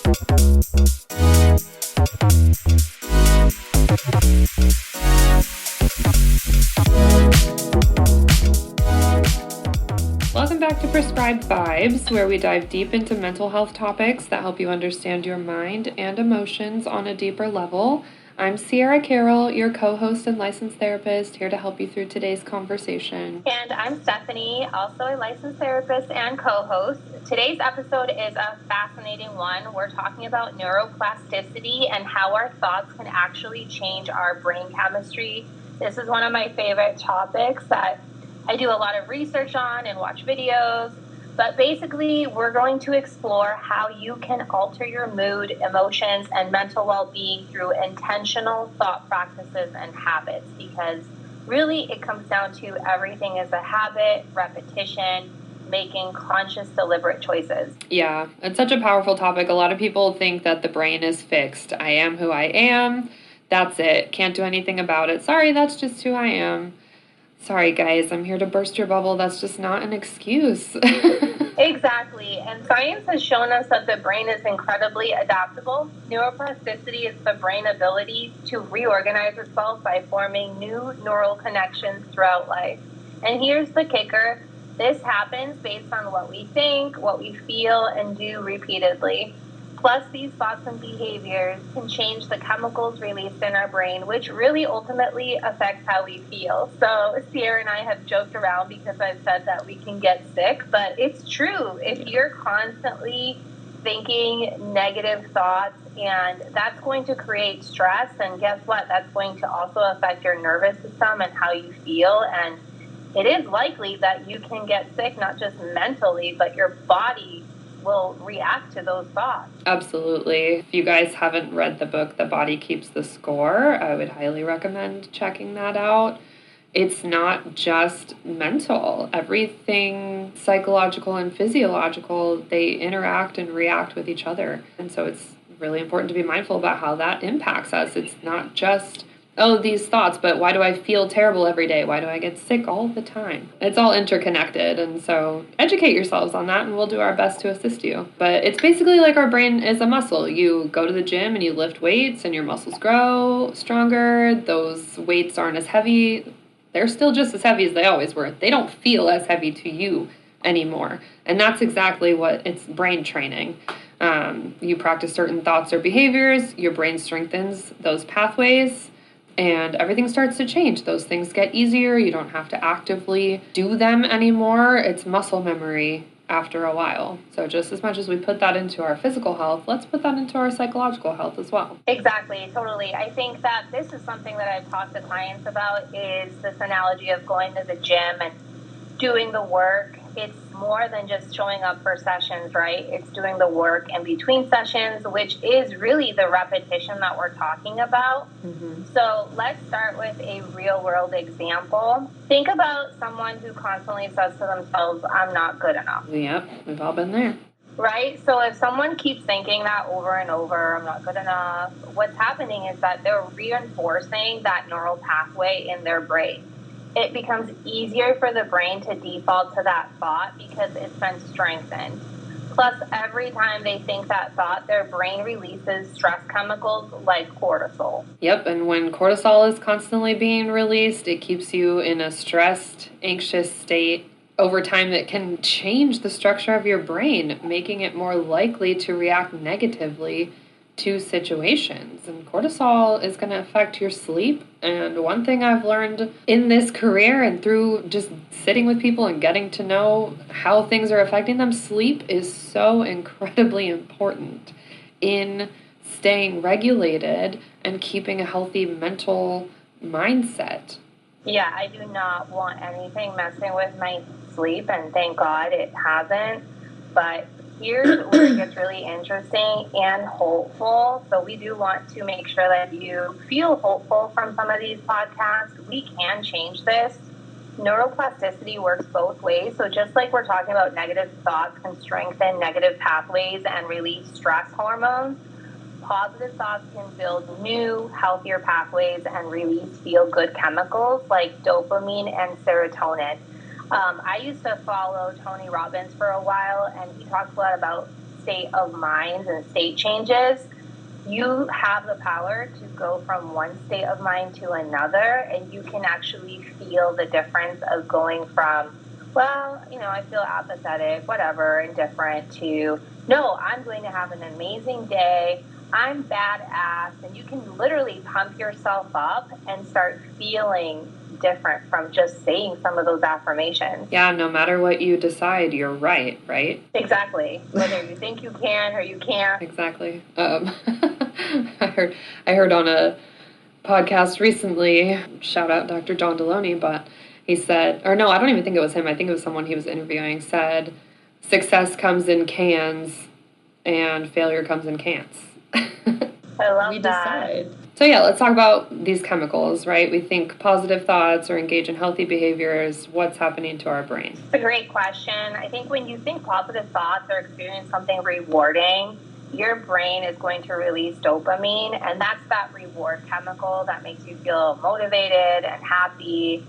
Welcome back to Prescribed Vibes, where we dive deep into mental health topics that help you understand your mind and emotions on a deeper level. I'm Sierra Carroll, your co-host and licensed therapist, here to help you through today's conversation. And I'm Stephanie, also a licensed therapist and co-host. Today's episode is a fascinating one. We're talking about neuroplasticity and how our thoughts can actually change our brain chemistry. This is one of my favorite topics that I do a lot of research on and watch videos. But basically, we're going to explore how you can alter your mood, emotions, and mental well-being through intentional thought practices and habits. Because really, it comes down to everything is a habit, repetition, making conscious, deliberate choices. Yeah, it's such a powerful topic. A lot of people think that the brain is fixed. I am who I am. That's it. Can't do anything about it. Sorry, that's just who I am. Sorry, guys, I'm here to burst your bubble. That's just not an excuse. Exactly. And science has shown us that the brain is incredibly adaptable. Neuroplasticity is the brain ability to reorganize itself by forming new neural connections throughout life. And here's the kicker. This happens based on what we think, what we feel, and do repeatedly. Plus, these thoughts and behaviors can change the chemicals released in our brain, which really ultimately affects how we feel. So Sierra and I have joked around because I've said that we can get sick, but it's true. If you're constantly thinking negative thoughts, and that's going to create stress, and guess what? That's going to also affect your nervous system and how you feel. And it is likely that you can get sick, not just mentally, but your body will react to those thoughts. Absolutely. If you guys haven't read the book, The Body Keeps the Score, I would highly recommend checking that out. It's not just mental. Everything psychological and physiological, they interact and react with each other. And so it's really important to be mindful about how that impacts us. It's not just, oh, these thoughts, but why do I feel terrible every day? Why do I get sick all the time? It's all interconnected, and so educate yourselves on that, and we'll do our best to assist you. But it's basically like our brain is a muscle. You go to the gym and you lift weights, and your muscles grow stronger. Those weights aren't as heavy. They're still just as heavy as they always were. They don't feel as heavy to you anymore, and that's exactly what it's brain training. You practice certain thoughts or behaviors, your brain strengthens those pathways, and everything starts to change. Those things get easier. You don't have to actively do them anymore. It's muscle memory after a while. So just as much as we put that into our physical health, let's put that into our psychological health as well. Exactly, totally. I think that this is something that I've talked to clients about, is this analogy of going to the gym and doing the work. It's more than just showing up for sessions, right? It's doing the work in between sessions, which is really the repetition that we're talking about. Mm-hmm. So let's start with a real world example. Think about someone who constantly says to themselves, I'm not good enough. Yep, we've all been there. Right? So if someone keeps thinking that over and over, I'm not good enough, what's happening is that they're reinforcing that neural pathway in their brain. It becomes easier for the brain to default to that thought because it's been strengthened. Plus, every time they think that thought, their brain releases stress chemicals like cortisol. Yep, and when cortisol is constantly being released, it keeps you in a stressed, anxious state. Over time, it can change the structure of your brain, making it more likely to react negatively to situations. And cortisol is going to affect your sleep. And one thing I've learned in this career and through just sitting with people and getting to know how things are affecting them, sleep is so incredibly important in staying regulated and keeping a healthy mental mindset. Yeah, I do not want anything messing with my sleep, and thank God it hasn't. But here's where it gets really interesting and hopeful. So we do want to make sure that you feel hopeful from some of these podcasts. We can change this. Neuroplasticity works both ways. So just like we're talking about, negative thoughts can strengthen negative pathways and release stress hormones, positive thoughts can build new, healthier pathways and release feel-good chemicals like dopamine and serotonin. I used to follow Tony Robbins for a while, and he talks a lot about state of mind and state changes, you have the power to go from one state of mind to another, and you can actually feel the difference of going from, well, I feel apathetic, whatever, indifferent, to, no, I'm going to have an amazing day. I'm badass. And you can literally pump yourself up and start feeling different from just saying some of those affirmations. Yeah, no matter what you decide, you're right? Exactly. Whether you think you can or you can't. Exactly. I heard on a podcast recently, shout out Dr. John Deloney, but he said, or no, I don't even think it was him. I think it was someone he was interviewing, said, success comes in cans and failure comes in cans. I love that. Decide. So yeah, let's talk about these chemicals, right? We think positive thoughts or engage in healthy behaviors. What's happening to our brain? It's a great question. I think when you think positive thoughts or experience something rewarding, your brain is going to release dopamine, and that's that reward chemical that makes you feel motivated and happy.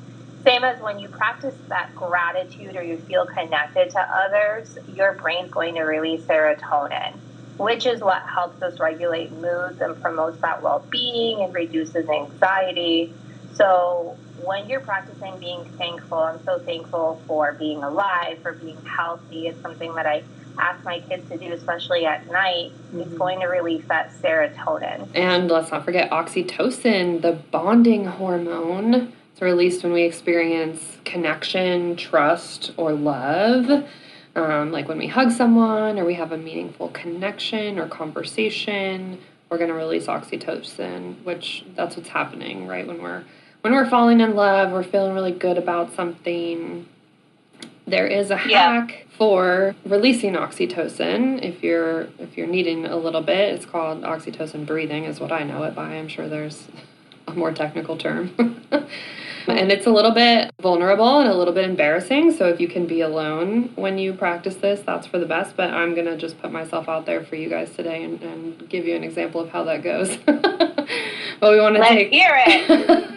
Same as when you practice that gratitude or you feel connected to others, your brain's going to release serotonin, which is what helps us regulate moods and promotes that well-being and reduces anxiety. So when you're practicing being thankful, I'm so thankful for being alive, for being healthy. It's something that I ask my kids to do, especially at night. It's going to release that serotonin. And let's not forget oxytocin, the bonding hormone. It's released when we experience connection, trust, or love. Like when we hug someone or we have a meaningful connection or conversation, we're going to release oxytocin, which that's what's happening, right? When we're falling in love, we're feeling really good about something. There is a hack for releasing oxytocin if you're needing a little bit. It's called oxytocin breathing is what I know it by. I'm sure there's a more technical term. And it's a little bit vulnerable and a little bit embarrassing. So if you can be alone when you practice this, that's for the best. But I'm going to just put myself out there for you guys today and give you an example of how that goes. But we want to hear it.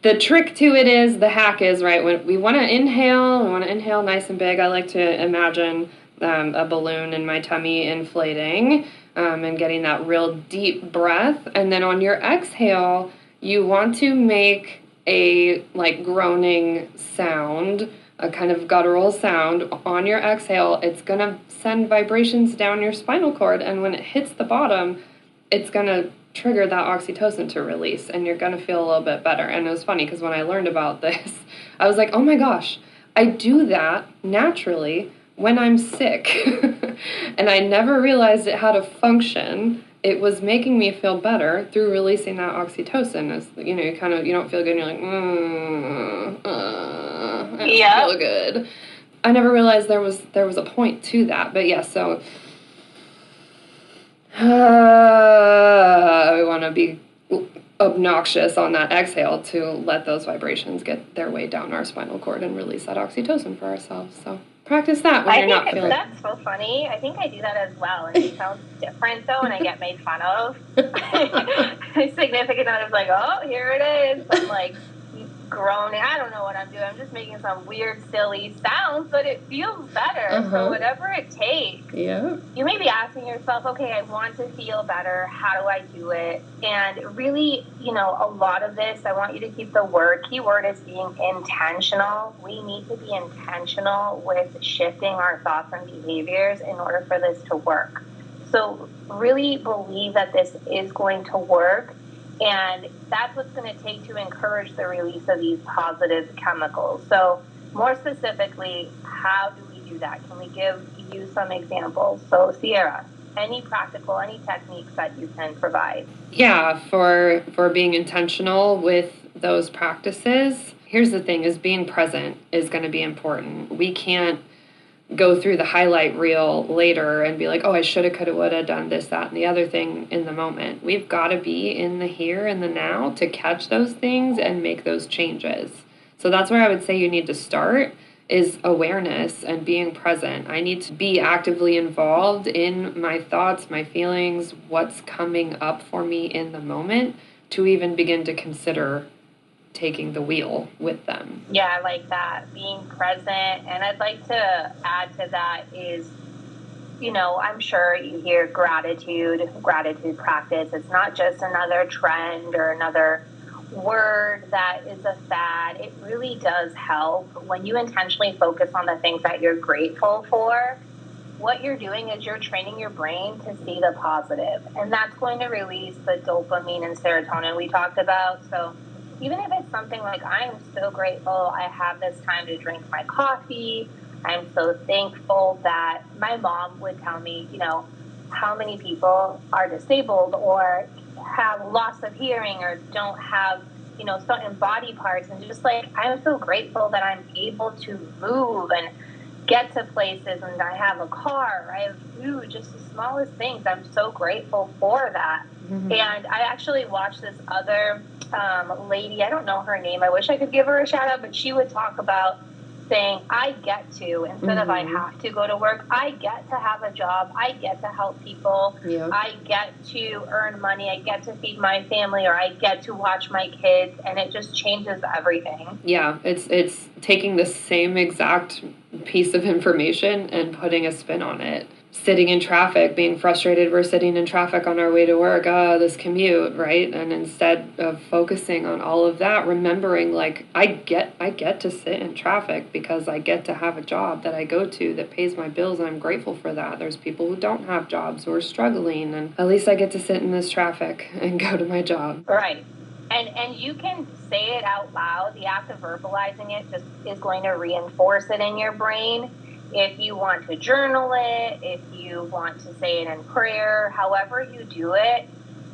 The trick to it is, the hack is, right, when we want to inhale nice and big. I like to imagine a balloon in my tummy inflating and getting that real deep breath. And then on your exhale, you want to make a groaning sound, a kind of guttural sound on your exhale. It's going to send vibrations down your spinal cord, and when it hits the bottom, it's going to trigger that oxytocin to release, and you're going to feel a little bit better. And it was funny because when I learned about this, I was like, oh my gosh, I do that naturally when I'm sick. And I never realized it had a function. It was making me feel better through releasing that oxytocin. As you don't feel good, and you're like, I don't feel good. I never realized there was a point to that. But yeah, so we want to be obnoxious on that exhale to let those vibrations get their way down our spinal cord and release that oxytocin for ourselves. So practice that when you're not feeling. That's so funny. I think I do that as well, and it sounds different though, and I get made fun of. My significant other's like, "Oh, here it is." I'm like groaning. I don't know what I'm doing. I'm just making some weird, silly sounds, but it feels better. So whatever it takes. Yeah. You may be asking yourself, okay, I want to feel better. How do I do it? And really, a lot of this, I want you to keep the key word is being intentional. We need to be intentional with shifting our thoughts and behaviors in order for this to work. So really believe that this is going to work. And that's what's going to take to encourage the release of these positive chemicals. So more specifically, how do we do that? Can we give you some examples? So Sierra, any techniques that you can provide? Yeah, for being intentional with those practices, here's the thing, is being present is going to be important. We can't go through the highlight reel later and be like, oh, I shoulda, coulda, woulda done this, that, and the other thing in the moment. We've got to be in the here and the now to catch those things and make those changes. So that's where I would say you need to start, is awareness and being present. I need to be actively involved in my thoughts, my feelings, what's coming up for me in the moment to even begin to consider taking the wheel with them. Yeah, I like that, being present. And I'd like to add to that is I'm sure you hear gratitude practice. It's not just another trend or another word that is a fad. It really does help when you intentionally focus on the things that you're grateful for. What you're doing is you're training your brain to see the positive, and that's going to release the dopamine and serotonin we talked about. So even if it's something like, I'm so grateful I have this time to drink my coffee. I'm so thankful that my mom would tell me, how many people are disabled or have loss of hearing or don't have, certain body parts. And just like, I'm so grateful that I'm able to move and get to places, and I have a car, I have food, just the smallest things. I'm so grateful for that. Mm-hmm. And I actually watched this other lady, I don't know her name, I wish I could give her a shout out, but she would talk about saying, I get to, instead of I have to go to work, I get to have a job, I get to help people, I get to earn money, I get to feed my family, or I get to watch my kids, and it just changes everything. Yeah, it's taking the same exact piece of information and putting a spin on it. Sitting in traffic, being frustrated, we're sitting in traffic on our way to work, this commute, right? And instead of focusing on all of that, remembering like I get to sit in traffic because I get to have a job that I go to that pays my bills, and I'm grateful for that. There's people who don't have jobs who are struggling, and at least I get to sit in this traffic and go to my job. Right. And you can say it out loud. The act of verbalizing it just is going to reinforce it in your brain. If you want to journal it, if you want to say it in prayer, however you do it,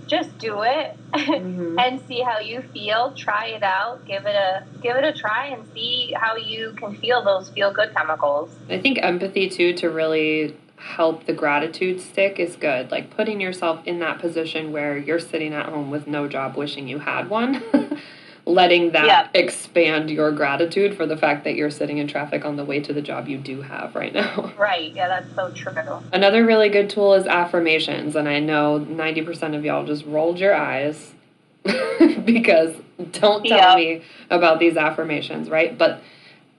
just do it and see how you feel. Try it out. Give it a try and see how you can feel those feel-good chemicals. I think empathy, too, to really help the gratitude stick is good. Like putting yourself in that position where you're sitting at home with no job wishing you had one. Letting that expand your gratitude for the fact that you're sitting in traffic on the way to the job you do have right now. Right. Yeah, that's so true. Another really good tool is affirmations. And I know 90% of y'all just rolled your eyes because don't tell me about these affirmations, right? But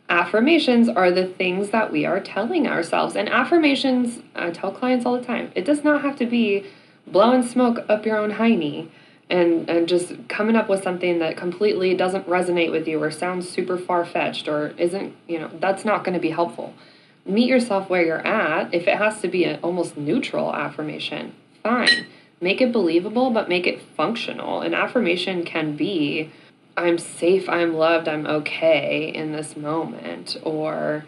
affirmations are the things that we are telling ourselves. And affirmations, I tell clients all the time, it does not have to be blowing smoke up your own hiney. And just coming up with something that completely doesn't resonate with you or sounds super far-fetched or isn't, that's not going to be helpful. Meet yourself where you're at. If it has to be an almost neutral affirmation, fine. Make it believable, but make it functional. An affirmation can be, I'm safe, I'm loved, I'm okay in this moment, or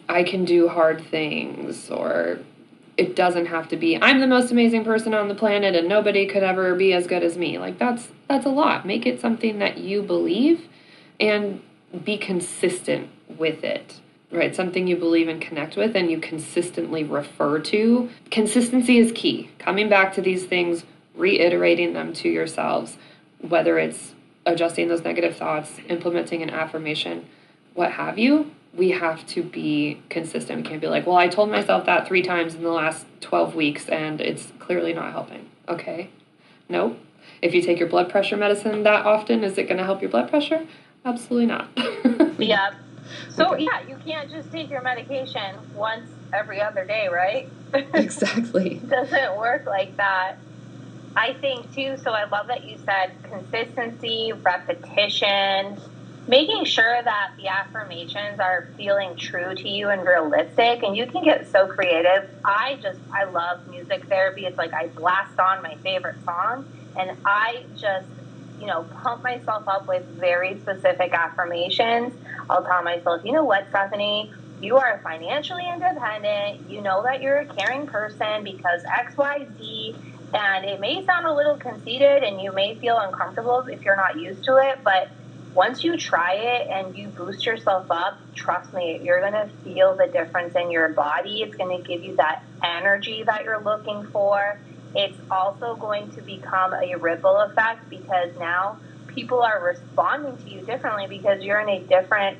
I can do hard things, or it doesn't have to be, I'm the most amazing person on the planet and nobody could ever be as good as me. Like that's a lot. Make it something that you believe and be consistent with it, right? Something you believe and connect with and you consistently refer to. Consistency is key. Coming back to these things, reiterating them to yourselves, whether it's adjusting those negative thoughts, implementing an affirmation, what have you. We have to be consistent. We can't be like, well, I told myself that 3 times in the last 12 weeks and it's clearly not helping. Okay. Nope. If you take your blood pressure medicine that often, is it going to help your blood pressure? Absolutely not. Yeah. So, okay. You can't just take your medication once every other day, right? Exactly. It doesn't work like that. I think, too, so I love that you said consistency, repetition, making sure that the affirmations are feeling true to you and realistic, and you can get so creative. I love music therapy. It's like I blast on my favorite song, and I just, pump myself up with very specific affirmations. I'll tell myself, you know what, Stephanie, you are financially independent. You know that you're a caring person because X, Y, Z, and it may sound a little conceited, and you may feel uncomfortable if you're not used to it, but once you try it and you boost yourself up, trust me, you're going to feel the difference in your body. It's going to give you that energy that you're looking for. It's also going to become a ripple effect because now people are responding to you differently because you're in a different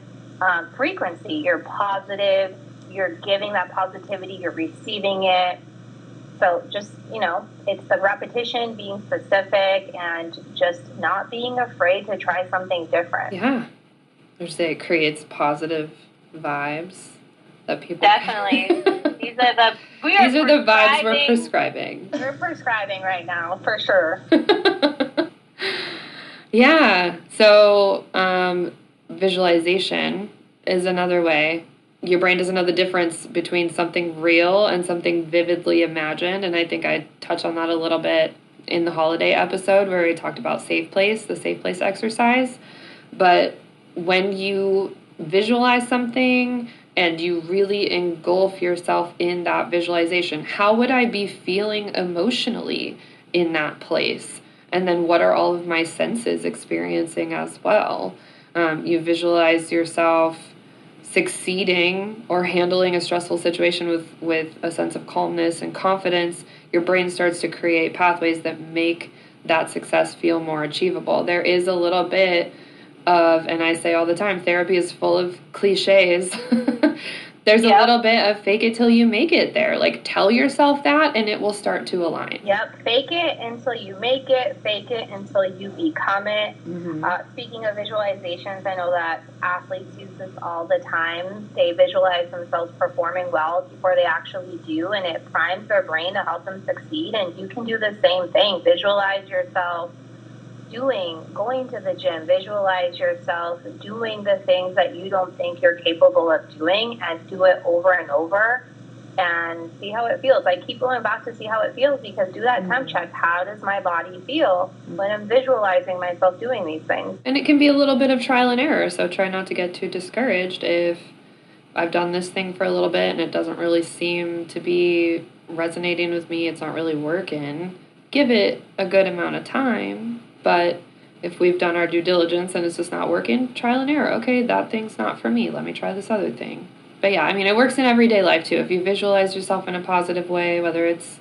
frequency. You're positive. You're giving that positivity. You're receiving it. So just, it's the repetition, being specific, and just not being afraid to try something different. Yeah. I would say it creates positive vibes that people... Definitely. These are the vibes we're prescribing. We're prescribing right now, for sure. Yeah. So visualization is another way. Your brain doesn't know the difference between something real and something vividly imagined. And I think I touched on that a little bit in the holiday episode where we talked about the safe place exercise. But when you visualize something and you really engulf yourself in that visualization, how would I be feeling emotionally in that place? And then what are all of my senses experiencing as well? You visualize yourself succeeding or handling a stressful situation with a sense of calmness and confidence. Your brain starts to create pathways that make that success feel more achievable. There is a little bit of, and I say all the time, therapy is full of cliches. There's a little bit of fake it till you make it there. Like, tell yourself that and it will start to align. Yep. Fake it until you make it. Fake it until you become it. Mm-hmm. Speaking of visualizations, I know that athletes use this all the time. They visualize themselves performing well before they actually do, and it primes their brain to help them succeed. And you can do the same thing. Visualize yourself going to the gym. Visualize yourself doing the things that you don't think you're capable of doing, and do it over and over and see how it feels. I keep going back to see how it feels, because do that temp check. How does my body feel when I'm visualizing myself doing these things? And it can be a little bit of trial and error, so try not to get too discouraged if I've done this thing for a little bit and it doesn't really seem to be resonating with me, it's not really working. Give it a good amount of time. But if we've done our due diligence and it's just not working, trial and error. Okay, that thing's not for me. Let me try this other thing. But yeah, I mean, it works in everyday life too. If you visualize yourself in a positive way, whether it's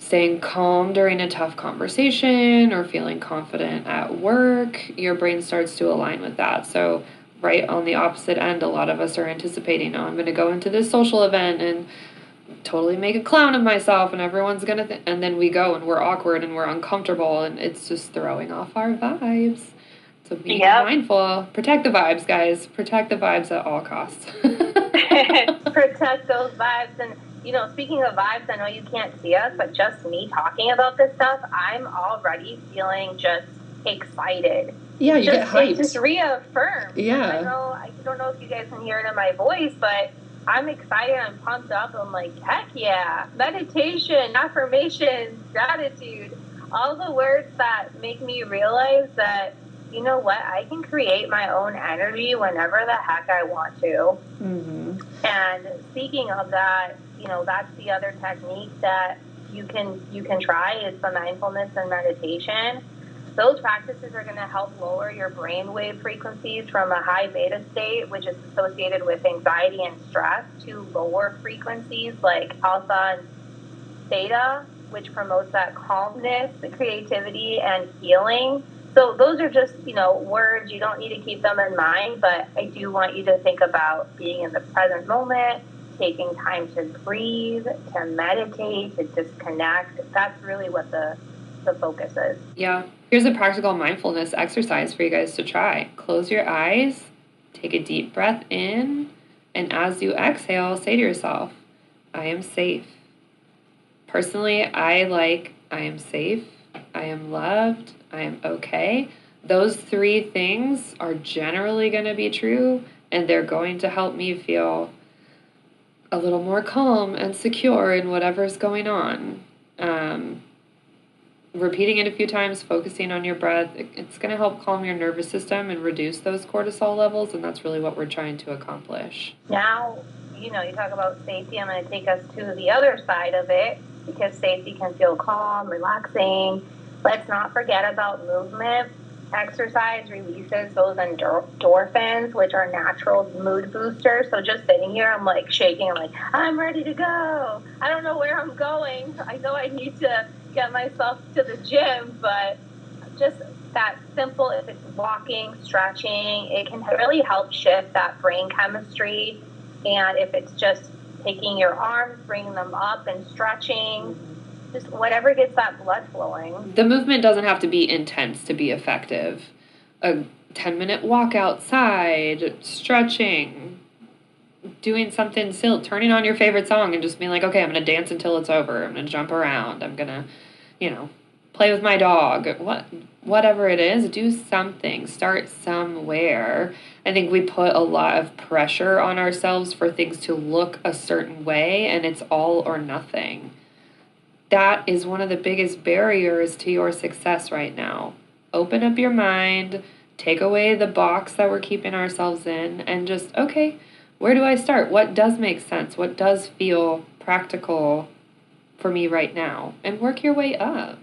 staying calm during a tough conversation or feeling confident at work, your brain starts to align with that. So right on the opposite end, a lot of us are anticipating, I'm going to go into this social event and totally make a clown of myself and everyone's gonna and then we go and we're awkward and we're uncomfortable and it's just throwing off our vibes. So be mindful. Protect the vibes, guys. Protect the vibes at all costs. Protect those vibes. And speaking of vibes, I know you can't see us, but just me talking about this stuff, I'm already feeling just excited. Yeah, you get hyped. It just reaffirmed. Yeah. I don't know if you guys can hear it in my voice, but I'm excited. I'm pumped up. I'm like, heck yeah. Meditation, affirmations, gratitude, all the words that make me realize that, you know what, I can create my own energy whenever the heck I want to. Mm-hmm. And speaking of that, that's the other technique that you can try is the mindfulness and meditation. Those practices are going to help lower your brainwave frequencies from a high beta state, which is associated with anxiety and stress, to lower frequencies like alpha and theta, which promotes that calmness, the creativity, and healing. So those are just, words. You don't need to keep them in mind, but I do want you to think about being in the present moment, taking time to breathe, to meditate, to disconnect. That's really what the focus is. Yeah. Here's a practical mindfulness exercise for you guys to try. Close your eyes, take a deep breath in, and as you exhale, say to yourself, I am safe. Personally, I am safe, I am loved, I am okay. Those three things are generally going to be true, and they're going to help me feel a little more calm and secure in whatever's going on. Repeating it a few times, focusing on your breath, it's going to help calm your nervous system and reduce those cortisol levels, and that's really what we're trying to accomplish. Now, you talk about safety. I'm going to take us to the other side of it, because safety can feel calm, relaxing. Let's not forget about movement. Exercise releases those endorphins, which are natural mood boosters. So just sitting here, I'm like shaking. I'm like, I'm ready to go. I don't know where I'm going. I know I need to get myself to the gym, but just that simple, if it's walking, stretching, it can really help shift that brain chemistry. And if it's just taking your arms, bringing them up and stretching, just whatever gets that blood flowing. The movement doesn't have to be intense to be effective. A 10-minute walk outside, stretching, doing something silly, turning on your favorite song and just being like, okay, I'm going to dance until it's over. I'm going to jump around. I'm going to, play with my dog. Whatever it is, do something. Start somewhere. I think we put a lot of pressure on ourselves for things to look a certain way, and it's all or nothing. That is one of the biggest barriers to your success right now. Open up your mind, take away the box that we're keeping ourselves in, and just, okay, where do I start? What does make sense? What does feel practical for me right now? And work your way up.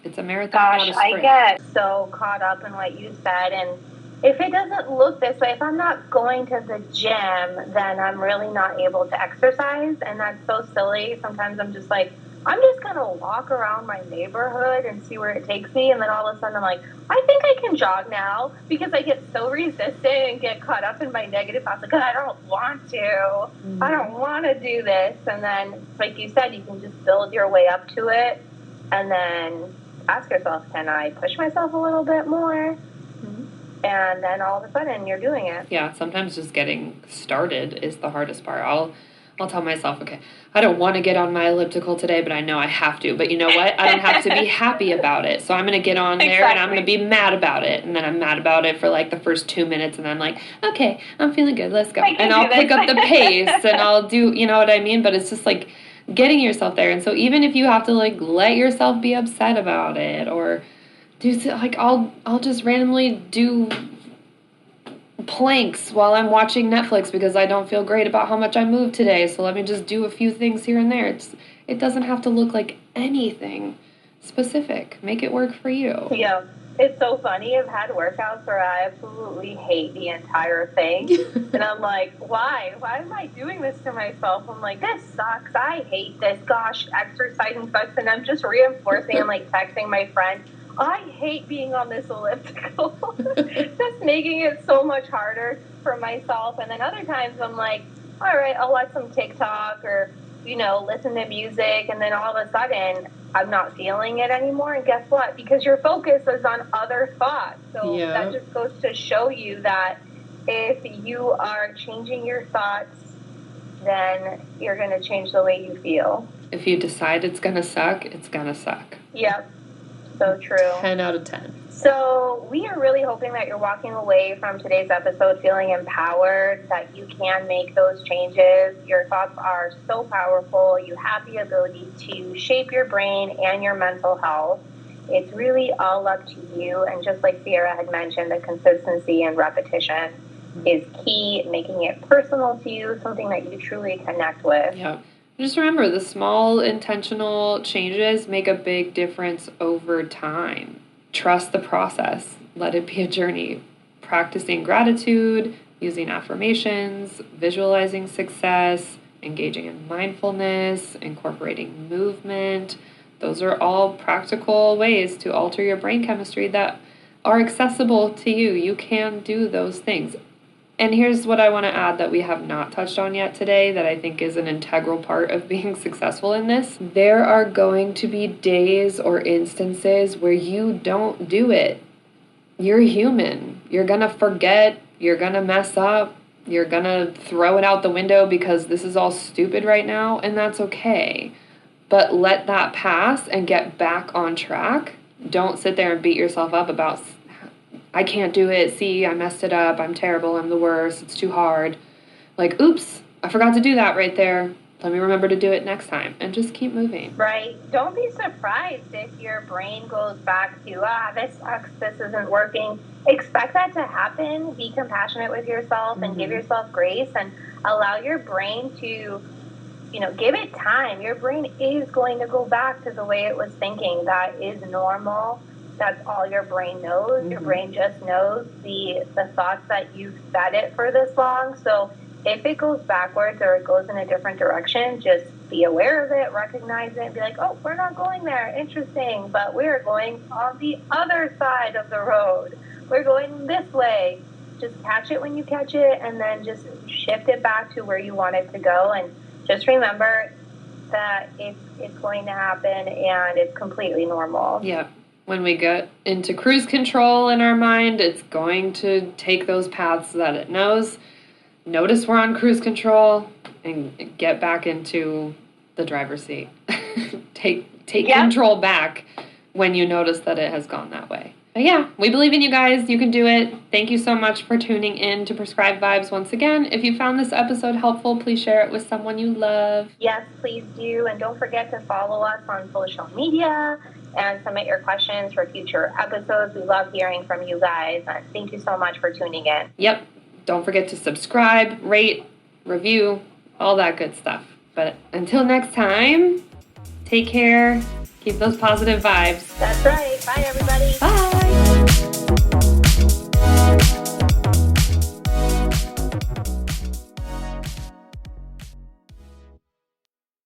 It's a marathon, not a sprint. I get so caught up in what you said, and if it doesn't look this way, if I'm not going to the gym, then I'm really not able to exercise, and that's so silly. Sometimes I'm just like, I'm just going to walk around my neighborhood and see where it takes me, and then all of a sudden I'm like, I think I can jog now, because I get so resistant and get caught up in my negative thoughts, like, I don't want to. Mm-hmm. I don't want to do this. And then, like you said, you can just build your way up to it, and then ask yourself, can I push myself a little bit more? Mm-hmm. And then all of a sudden you're doing it. Yeah, sometimes just getting started is the hardest part. I'll tell myself, okay, I don't want to get on my elliptical today, but I know I have to. But you know what? I don't have to be happy about it. So I'm going to get on there and I'm going to be mad about it. And then I'm mad about it for like the first 2 minutes. And I'm like, okay, I'm feeling good. Let's go. And I'll pick up the pace and I'll do, you know what I mean? But it's just like getting yourself there. And so even if you have to like let yourself be upset about it, or do like I'll just randomly do planks while I'm watching Netflix because I don't feel great about how much I moved today, so let me just do a few things here and there. It doesn't have to look like anything specific. Make it work for you. Yeah. It's so funny. I've had workouts where I absolutely hate the entire thing. And I'm like, why? Why am I doing this to myself? I'm like, this sucks. I hate this. Gosh, exercising sucks. And I'm just reinforcing and like texting my friend, I hate being on this elliptical. Just making it so much harder for myself. And then other times I'm like, all right, I'll watch some TikTok or, listen to music. And then all of a sudden I'm not feeling it anymore. And guess what? Because your focus is on other thoughts. So that just goes to show you that if you are changing your thoughts, then you're going to change the way you feel. If you decide it's going to suck, it's going to suck. Yep. So true. 10 out of 10. So we are really hoping that you're walking away from today's episode feeling empowered, that you can make those changes. Your thoughts are so powerful. You have the ability to shape your brain and your mental health. It's really all up to you. And just like Sierra had mentioned, the consistency and repetition is key, making it personal to you, something that you truly connect with. Yeah. Just remember, the small intentional changes make a big difference over time. Trust the process. Let it be a journey. Practicing gratitude, using affirmations, visualizing success, engaging in mindfulness, incorporating movement. Those are all practical ways to alter your brain chemistry that are accessible to you. You can do those things. And here's what I want to add that we have not touched on yet today that I think is an integral part of being successful in this. There are going to be days or instances where you don't do it. You're human. You're going to forget. You're going to mess up. You're going to throw it out the window because this is all stupid right now, and that's okay. But let that pass and get back on track. Don't sit there and beat yourself up about, I can't do it. See, I messed it up. I'm terrible. I'm the worst. It's too hard. Like, oops, I forgot to do that right there. Let me remember to do it next time. And just keep moving. Right. Don't be surprised if your brain goes back to, this sucks. This isn't working. Expect that to happen. Be compassionate with yourself and give yourself grace and allow your brain to, give it time. Your brain is going to go back to the way it was thinking. That is normal. That's all your brain knows. Your brain just knows the thoughts that you've fed it for this long. So if it goes backwards or it goes in a different direction, just be aware of it, recognize it, and be like, oh, we're not going there. Interesting. But we're going on the other side of the road. We're going this way. Just catch it when you catch it and then just shift it back to where you want it to go. And just remember that it's going to happen and it's completely normal. Yeah. When we get into cruise control in our mind, it's going to take those paths that it knows. notice we're on cruise control and get back into the driver's seat. Take control back when you notice that it has gone that way. But yeah, we believe in you guys. You can do it. Thank you so much for tuning in to Prescribed Vibes once again. If you found this episode helpful, please share it with someone you love. Yes, please do. And don't forget to follow us on social media and submit your questions for future episodes. We love hearing from you guys. And thank you so much for tuning in. Yep. Don't forget to subscribe, rate, review, all that good stuff. But until next time, take care. Keep those positive vibes. That's right. Bye, everybody. Bye.